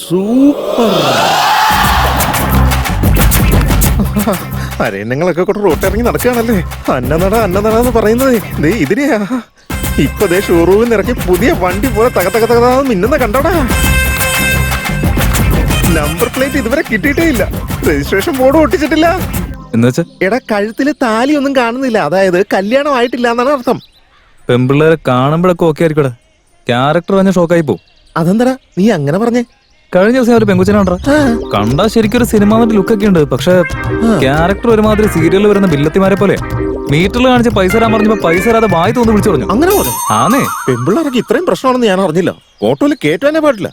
Super. അരേ നിങ്ങളൊക്കെ കൂടെ റോട്ടിറങ്ങി നടക്കുകയാണല്ലേ. അന്നനട പറയുന്നത് ദേ ഇതിനെയാ. ഇപ്പൊ ദേ ഷോറൂമിൽ ഇറക്കി പുതിയ വണ്ടി പോലെ തകതകതകതാന്ന് മിന്നുന്ന കണ്ടോടാ. നമ്പർ പ്ലേറ്റ് ഇതുവരെ കിട്ടിയിട്ടേ ഇല്ല. രജിസ്ട്രേഷൻ ബോർഡ് ഒട്ടിച്ചിട്ടില്ല. എടാ കഴുത്തില് താലി ഒന്നും കാണുന്നില്ല. അതായത് കല്യാണം ആയിട്ടില്ല എന്നാണ് അർത്ഥം. പെമ്പിള്ളേരെ കാണുമ്പോഴൊക്കെ ഓക്കെ ആയിരിക്കടാ. ക്യാരക്ടർ തന്നെ ഷോക്കായി പോകും. അതെന്താ നീ അങ്ങനെ പറഞ്ഞേ? കഴിഞ്ഞ ദിവസം ഒരു പെങ്കുച്ചിനെ കണ്ടാ ശരിക്കും ഒരു സിനിമാന്റെ ലുക്കൊക്കെ ഉണ്ട്. പക്ഷെ ക്യാരക്ടർ ഒരുമാതിരി സീരിയലിൽ വരുന്ന ബില്ലത്തിമാരെ പോലെ. മീറ്ററിൽ കാണിച്ച് പൈസ തരാൻ പറഞ്ഞപ്പോ പൈസ തരാതെ വായി തോന്നി വിളിച്ചു പറഞ്ഞു. അങ്ങനെ പോലെ ആന്നേ. പെമ്പിള്ളേർക്ക് ഇത്രയും പ്രശ്നമാണെന്ന് ഞാൻ അറിഞ്ഞില്ല. ഓട്ടോയിൽ കേറ്റാനേ പാടില്ല.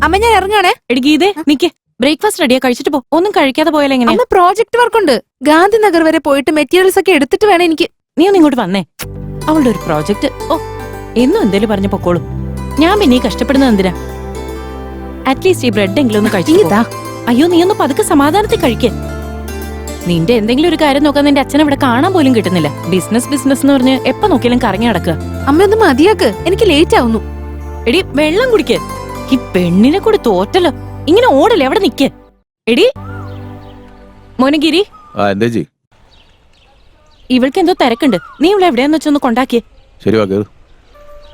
അമ്മ ഞാൻ ഇറങ്ങാണേ. ഗീതേ നിക്ക്, ബ്രേക്ക്ഫാസ്റ്റ് റെഡിയാ, കഴിച്ചിട്ട് പോ. ഒന്നും കഴിക്കാതെ പോയാലോ എങ്ങനെ? അമ്മ പ്രോജക്ട് വർക്ക് ഉണ്ട്. ഗാന്ധിനഗർ വരെ പോയിട്ട് മെറ്റീരിയൽസ് ഒക്കെ എടുത്തിട്ട് വേണം എനിക്ക്. നീ ഒന്ന് ഇങ്ങോട്ട് വന്നേ. അവളുടെ ഒരു പ്രോജക്ട്. ഓ എന്നും എന്തേലും പറഞ്ഞു പൊക്കോളും. ഞാൻ പിന്നെ ഈ കഷ്ടപ്പെടുന്നത് എന്തിനാ? അറ്റ്ലീസ്റ്റ് ഈ ബ്രെഡ് എങ്കിലും ഒന്ന് കഴിച്ചു. അയ്യോ നീ ഒന്ന് പതുക്കെ സമാധാനത്തിൽ കഴിക്കേ. നിന്റെ എന്തെങ്കിലും ഒരു കാര്യം നോക്കാൻ നിന്റെ അച്ഛനെ ഇവിടെ കാണാൻ പോലും കിട്ടുന്നില്ല. ബിസിനസ് എന്ന് പറഞ്ഞ് എപ്പോ നോക്കിയാലും കറങ്ങി നടക്കുക. അമ്മ ഒന്ന് മതിയാക്ക്, എനിക്ക് ലേറ്റ് ആവുന്നു. എടി വെള്ളം കുടിക്ക്. ഈ പെണ്ണിനെ കൂടി തോറ്റല്ലോ. ഇങ്ങനെ ഓടല്ലേ, അവിടെ നിക്ക്. എടി മോനഗിരി, ഇവൾക്ക് എന്തോ തിരക്കുണ്ട്. നീ ഇവിടെ എവിടെയാന്ന് വെച്ചൊന്ന് കൊണ്ടാക്കിയേ.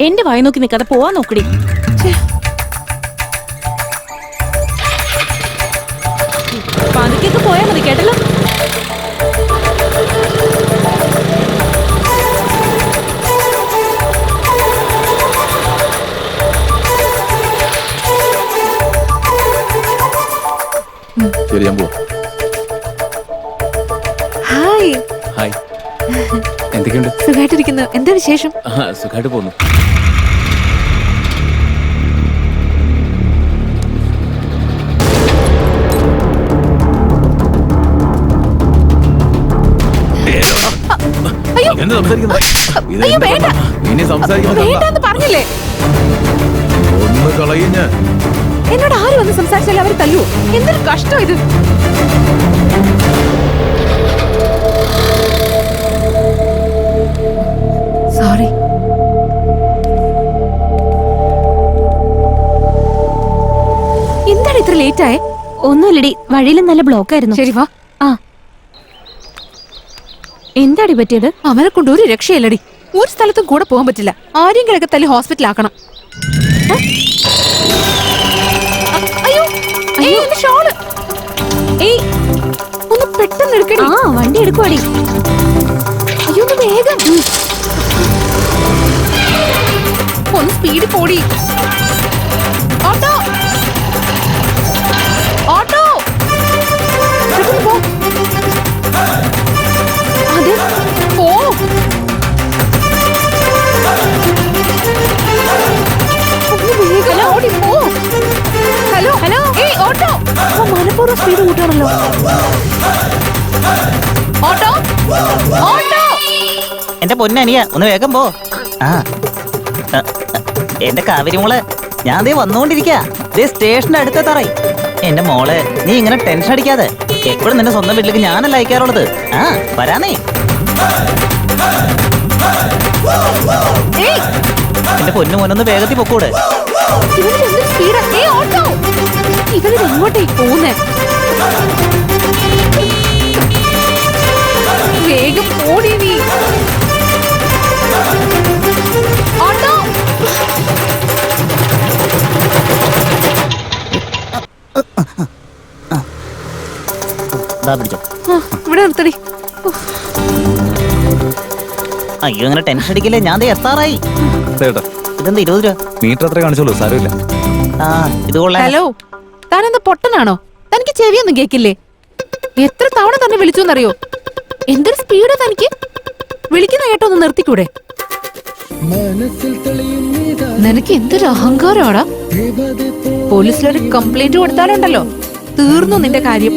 എന്റെ വായി നോക്കി നിക്കാതെ പോവാൻ നോക്കടി. പതുക്കെ പോയാ മതി കേട്ടല്ലോ. ഹായ്. ഹായ്. എന്തൊക്കെയുണ്ട്? സുഖായിട്ടിരിക്കുന്നു. എന്താ വിശേഷം? സുഖമായിട്ട് പോകുന്നു. പറഞ്ഞില്ലേ ഒന്ന് കളയുന്ന എന്നോട് ആര് വന്ന് സംസാരിച്ചാലും അവർ തല്ലൂ. എന്തൊരു കഷ്ടം ഇത്. സോറി. എന്താണ് ഇത്ര ലേറ്റ് ആയേ? ഒന്നുമില്ലടി, വഴിയിൽ നല്ല ബ്ലോക്ക് ആയിരുന്നു. ശരി വാ. ആ എന്താടി പറ്റിയത്? അവനെ കൊണ്ട് ഒരു രക്ഷയില്ലടി. ഒരു സ്ഥലത്തും കൂടെ പോകാൻ പറ്റില്ല. ആരെങ്കിലൊക്കെ തല്ലി ഹോസ്പിറ്റലാക്കണം. അയ്യോ എന്റെ ഷോള്. ഏയ് ഒന്ന് പെട്ടെന്ന് എടുക്കടി. ആ വണ്ടി എടുക്കുവാടി. അയ്യോ ഒന്ന് വേഗം. ഒന്ന് സ്പീഡ് പോടി. ഓട്ടോ ഓട്ടോ പോ. അതെ പോ. ഓടി പോ. ഹലോ ഹലോ ഏയ് ഓട്ടോ. മനപ്പൂർവ്വം സ്പീഡ് കൂട്ടണല്ലോ. Auto auto. എന്റെ പൊന്നനിയ ഒന്ന് വേഗം പോ. ആ എന്റെ കാവേരി മോളെ, ഞാൻ ദേ വന്നുകൊണ്ടിരിക്കാ. സ്റ്റേഷന്റെ അടുത്ത തറയി. എന്റെ മോളെ നീ ഇങ്ങനെ ടെൻഷൻ അടിക്കാതെ. എപ്പോഴും നിന്റെ സ്വന്തം വീട്ടിലേക്ക് ഞാനല്ല അയക്കാറുള്ളത്. ആ വരാനേ. എന്റെ പൊന്നു മോനൊന്ന് വേഗത്തിൽ പൊക്കൂടെ. ഇവനെങ്ങോട്ടേക്ക് പോകുന്നേ? വേഗം ഓടി നീ. ഓട്ടോ. ഇവിടെ നിർത്തടി. അയ്യോ അങ്ങനെ ടെൻഷൻ അടിക്കില്ലേ, ഞാൻ ദേ എത്താറായി. ഇതെന്താ 20 രൂപ? മീറ്റർ അത്ര കാണിച്ചോളൂ, സാരമില്ല. ആ ഇത് കൊള്ളാം. ഹലോ, താനെന്താ പൊട്ടനാണോ? തനിക്ക് ചെവിയൊന്നും കേക്കില്ലേ? എത്ര തവണ തന്നെ വിളിച്ചോന്നറിയോ? എന്തൊരു സ്പീഡാ തനിക്ക്. വിളിക്കുന്ന കേട്ടോ ഒന്ന് നിർത്തിക്കൂടെ? നിനക്ക് എന്തൊരു അഹങ്കാരമാടാ. പോലീസിലൊരു കംപ്ലൈന്റ് കൊടുത്താലുണ്ടല്ലോ തീർന്നു നിന്റെ കാര്യം.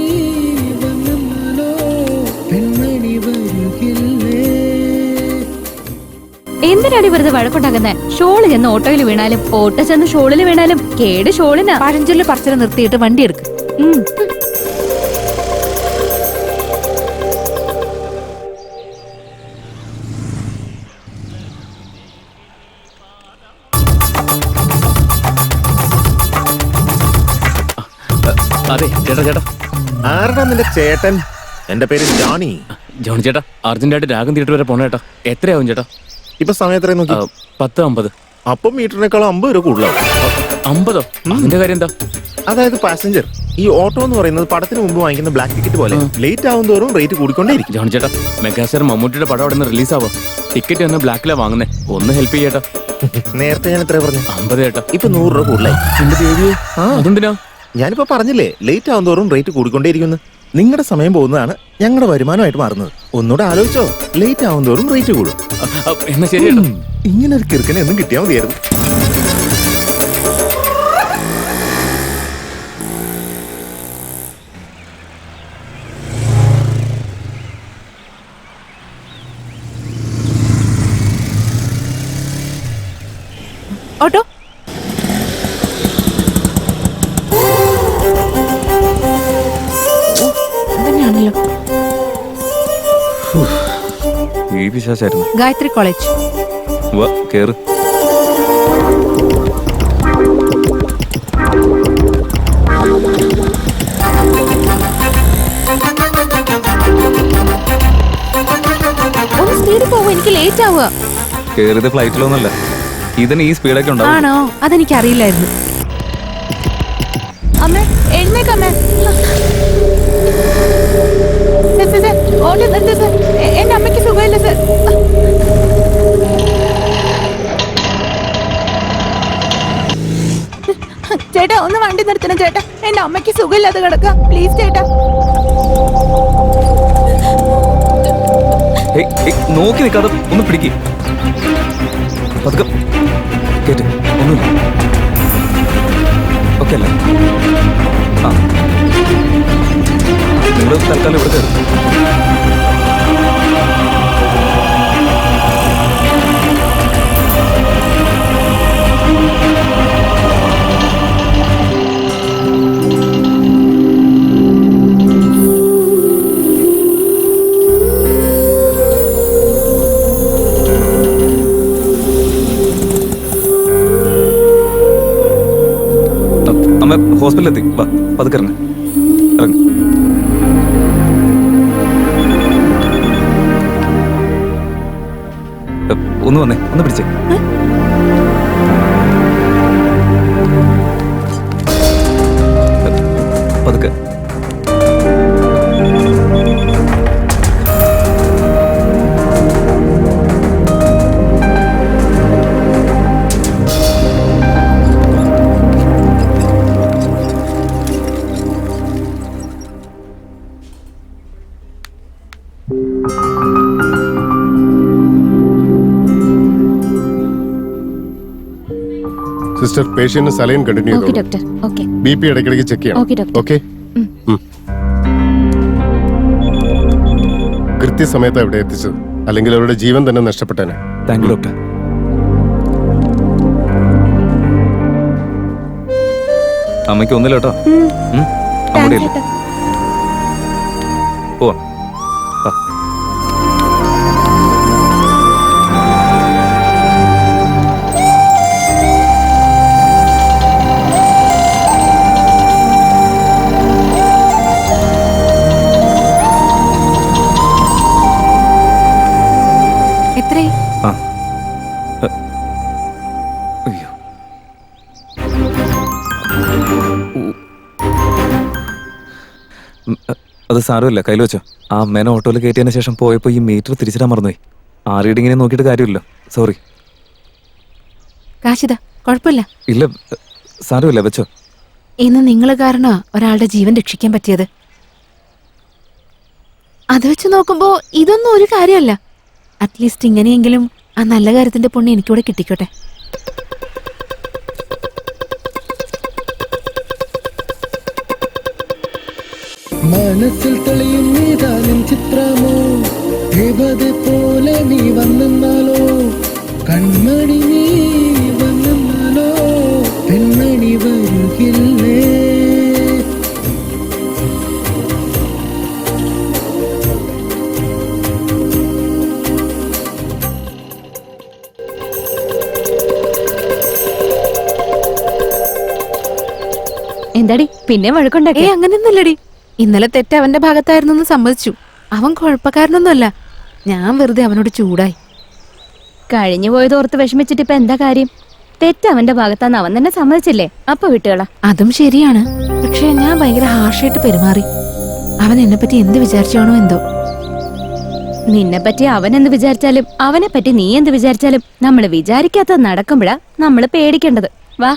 എന്തിനാടി വെറുതെ വഴക്കുണ്ടാകുന്നേ? ഷോള് ചെന്ന് ഓട്ടോയിൽ വീണാലും ഓട്ടോ ചെന്ന് ഷോളിൽ വീണാലും കേട് ഷോളിനാ. പഴഞ്ചൊല്ല് പറച്ചില് നിർത്തിയിട്ട് വണ്ടി എടുക്ക്. ഉം. അതെ ചേട്ടാ ചേട്ടാ ആരുടെ നിന്റെ ചേട്ടൻ? എന്റെ പേര് ജോണി. ജോണി ചേട്ടാ അർജന്റായിട്ട് രാഗം തിയേറ്റർ വരെ പോണ ചേട്ടാ. എത്രയാവും ചേട്ടാ? ഇപ്പൊ സമയം എത്രയും നോക്കി. 10:50. അപ്പം മീറ്ററിനേക്കാളും 50 രൂപ കൂടുതലാവും. 50? അതിന്റെ കാര്യം എന്താ? അതായത് പാസഞ്ചർ ഈ ഓട്ടോ എന്ന് പറയുന്നത് പടത്തിന് മുമ്പ് വാങ്ങിക്കുന്ന ബ്ലാക്ക് ടിക്കറ്റ് പോലെ ലേറ്റ് ആവും തോറും റേറ്റ് കൂടിക്കൊണ്ടേയിരിക്കും. ജോണി ചേട്ടാ മെഗാസ്റ്റാർ മമ്മൂട്ടിയുടെ പടം അവിടെ നിന്ന് റിലീസ് ആവാം. ടിക്കറ്റ് തന്നെ ബ്ലാക്കിലാ വാങ്ങുന്നേ. ഒന്ന് ഹെൽപ്പ് ചെയ്യേട്ടാ. നേരത്തെ ഞാൻ എത്ര പറഞ്ഞു? 50 ചേട്ടാ. ഇപ്പൊ 100 രൂപ കൂടുതലായി. അതെന്തിനാ? ഞാനിപ്പോ പറഞ്ഞില്ലേ ലേറ്റ് ആവും തോറും റേറ്റ് കൂടിക്കൊണ്ടേയിരിക്കുന്നു. നിങ്ങളുടെ സമയം പോകുന്നതാണ് ഞങ്ങളുടെ വരുമാനമായിട്ട് മാറുന്നത്. ഒന്നുകൂടെ ആലോചിച്ചോ, ലേറ്റ് ആവും തോറും റേറ്റ് കൂടും. എന്നാ ശരി ചേട്ടാ. ഇങ്ങനെ ഒരു കിറുക്കനെ ഒന്നും കിട്ടിയാൽ മതിയായിരുന്നു. ഓട്ടോ തന്നെയാണല്ലോ. ഈ വിശേഷായിരുന്നു. ഗായത്രി കോളേജ്. കേറ്. ഒന്ന് സ്പീഡിൽ പോകും, എനിക്ക് ലേറ്റ് ആവുക. കേറിയത് ഫ്ലൈറ്റിലൊന്നല്ല, ഇതിന് ഈ സ്പീഡൊക്കെ ഉണ്ടാവും. ആണോ? അതെനിക്ക് അറിയില്ലായിരുന്നു. അമ്മേ എഴുന്നേക്കമ്മേ. ഓട്ടോ നിർത്ത് സർ. എന്റെ അമ്മയ്ക്ക് സുഖമില്ല സർ. ചേട്ടാ ഒന്ന് വണ്ടി നിർത്തണം ചേട്ടാ. എന്റെ അമ്മയ്ക്ക് സുഖമില്ലാതെ കിടക്കാം. പ്ലീസ് ചേട്ടാ. നോക്കി നിൽക്കാതെ ഒന്ന് പിടിക്ക്. പതുക്കെ കേട്ട്. ഒന്നുമില്ല. ഓക്കെ അല്ലേ? ആ നിങ്ങൾ തൽക്കാലം ഇവിടെ കയറും. അമ്മ ഹോസ്പിറ്റലിലെത്തി. വാ പതുക്കെ ഇറങ്ങ്. ഇറങ്ങ്. ഒന്ന് വന്നേ, ഒന്ന് പിടിച്ചേ. പതുക്കെ. Sister patient saline continue okay ചെയ്തോളൂ. ഡോക്ടർ. ഓക്കെ ബിപി ഇടയ്ക്കിടയ്ക്ക് ചെക്ക് ചെയ്യണം. Okay doctor. ഓക്കെ. കൃത്യസമയത്ത് അവിടെ എത്തിച്ചത്, അല്ലെങ്കിൽ അവരുടെ ജീവൻ തന്നെ നഷ്ടപ്പെട്ടേനെ. Thank you doctor. അമ്മയ്ക്ക് ഒന്നില്ല കേട്ടോ. അവിടെ പോവാം. എത്രയായി? ആ അയ്യോ. അത് സാരമില്ല, കയ്യിൽ വെച്ചോ. ആ അമ്മേനെ ഓട്ടോയിൽ കയറ്റിയതിന് ശേഷം പോയപ്പോൾ ഈ മീറ്റർ തിരിച്ചിടാൻ മറന്നുപോയി. ആ റീഡിങ്ങിനെ നോക്കിയിട്ട് കാര്യമില്ല. സോറി. കാശിത കുഴപ്പമില്ല. ഇല്ല സാരമില്ല, വെച്ചോ. ഇന്ന് നിങ്ങൾ കാരണം ഒരാളുടെ ജീവൻ രക്ഷിക്കാൻ പറ്റിയത്. അത് വെച്ച് നോക്കുമ്പോ ഇതൊന്നും ഒരു കാര്യമല്ല. അറ്റ്ലീസ്റ്റ് ഇങ്ങനെയെങ്കിലും ആ നല്ല കാര്യത്തിന്റെ പുണ്യം എനിക്കൂടെ കിട്ടിക്കോട്ടെ. മനസ്സിൽ തെളിയും നീതാനും ചിത്രമോ ദേവത പോലെ നീ വന്നെന്നാലോ കൺമണി നീ വന്നാലോ പെൺമണി വരുകില്ലേ. എന്താടി പിന്നെ വഴക്കുണ്ടാക്കി? അങ്ങനെയൊന്നുമില്ലടി. ഇന്നലെ തെറ്റ് അവന്റെ ഭാഗത്തായിരുന്നു എന്ന് സമ്മതിച്ചു. അവൻ കുഴപ്പക്കാരനൊന്നുമല്ല. ഞാൻ വെറുതെ അവനോട് ചൂടായി. കഴിഞ്ഞു പോയത് ഓർത്ത് വിഷമിച്ചിട്ട് ഇപ്പൊ എന്താ കാര്യം? തെറ്റ് അവന്റെ ഭാഗത്താന്ന് അവൻ തന്നെ സമ്മതിച്ചില്ലേ, അപ്പൊ വിട്ടുകളാ. അതും ശരിയാണ്. പക്ഷെ ഞാൻ ഭയങ്കര ഹാർഷായിട്ട് പെരുമാറി. അവൻ എന്നെ പറ്റി എന്ത് വിചാരിച്ചാണോ എന്തോ. നിന്നെ പറ്റി അവൻ എന്ത് വിചാരിച്ചാലും അവനെ പറ്റി നീ എന്ത് വിചാരിച്ചാലും നമ്മൾ വിചാരിക്കാത്തത് നടക്കുമ്പോഴാ നമ്മൾ പേടിക്കേണ്ടത്. വാ.